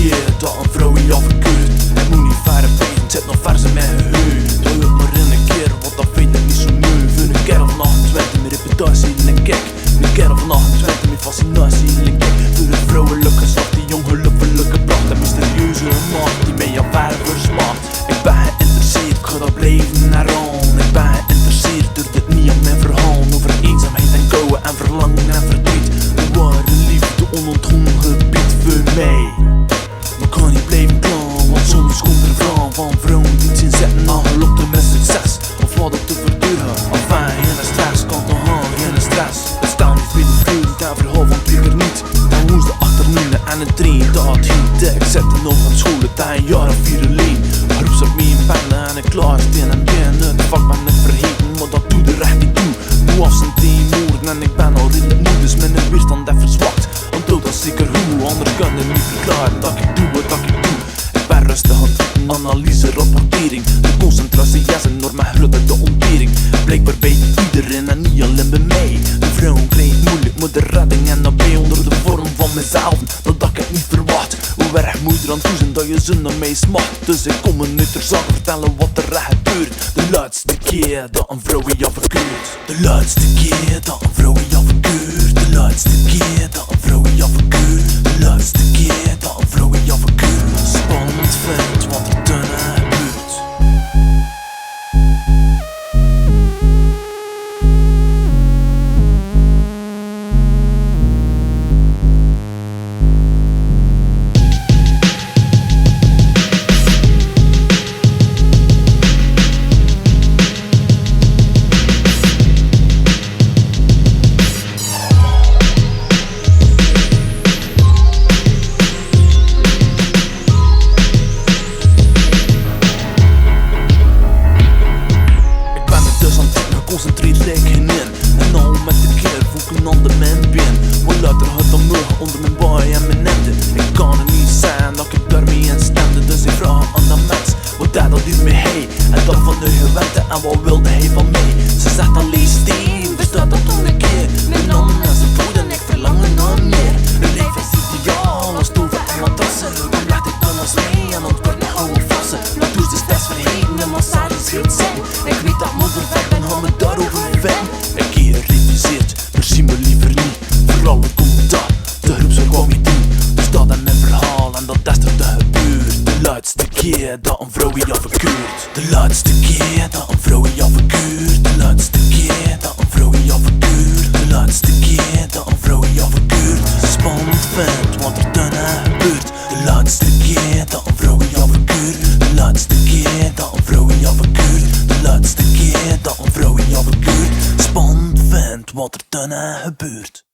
keer dat een vrouw je afkeurt. Het moet niet verre weten, het zit nog vers in mijn geheugen. Doe het maar in een keer, want dat vind ik niet zo nieuw. Voor een keer of 28, mijn reputatie in een kijk. Een keer of 28, mijn fascinatie in een kijk. Voor een vrouwelijke slag, die ongelofelijke pracht. Een mysterieuze macht die mij affaire versmaakt. Ik ben geïnteresseerd, ik ga dat blijven naar aan. Ik ben geïnteresseerd door dit niet aan mijn verhaal. Over eenzaamheid en koude en verlangen en verdriet. De ware liefde, onontgonnen gebied voor mij. Maar kan niet blijven klaar, want soms komt er vragen van vrouwen die het zien zitten na gelukte met succes. Of wat op te verduren, enfin geen stress, kan toch gaan, geen stress. Het staan niet veel vrouwen, ten verhaal van twee keer niet. Dan moest de achternoen en een train, dat hield ik. Zette nog op school, het een jaar of 4 alleen. Roep ze op me in pennen en ik klaar steen en been. Het vak ben ik vergeten, maar dat doet er echt niet toe. Moe af zijn tegenwoordig en ik ben al redelijk moe, dus mijn weerstand heeft verzwakt. Onthoud dat zeker hoe, anders kan ik niet verklaren dat ik doe wat ik doe. Ik ben rustig aan het analyse, rapportering. De concentratie is enorm, maar grote de ontbering. Blijkbaar bij iedereen en niet alleen bij mij. De vrouwen krijgen het moeilijk met de redding en dat bij onder de vorm van mezelf. Dat ik het niet verwacht. Hoe erg moet er aan toe zijn dat je zin naar mij smacht. Dus ik kom me nu ter zake vertellen wat er echt gebeurt. De laatste keer dat een vrouw je afkeurt. De laatste keer dat een vrouw je afkeurt. De laatste keer dat een vrouw je afkeurt. De laatste keer dat een vrouw je afkeurt. Spannend vindt wat er daarna gebeurt. Concentreerd lijk geen in. En nou met de keer voel ik een ander mijn been. Wat later had dan morgen onder mijn baai en mijn ende. Ik kan er niet zijn dat ik daarmee in stemde. Dus ik vraag aan dat mens wat hij dat doet met hij. En dan van de gewente en wat wilde hij van mij. Ze zegt dan lees steen, bestaat dat nog een keer. Mijn handen en zijn voet en ik verlangen naar meer. Een leven is ideaal, als stoven en matrassen. Dan blijft ik dan als mij en ontkort met oude vassen. Laat dus de stress vergeten en massaal is geen zijn. Ik weet dat moeder weg ben, hou me daarover fijn. Ik keer realiseert, maar zie me liever niet. Vooral het commentaar, de groep zo kwam niet doen. Er staat in mijn verhaal en dat is er te gebeurt. De laatste keer dat een vrouw je afkeurt. De laatste keer dat een vrouw je afkeurt. De laatste keer dat een vrouw je afkeurt. De laatste keer dat een vrouw je afkeurt. Spannend vindt wat er daarna gebeurt. De laatste keer dat een vrouw je afkeurt. De laatste keer dat een vrouw je afkeurt. De laatste keer dat een vrouw je afkeurt. Spannend vindt wat er daarna gebeurt.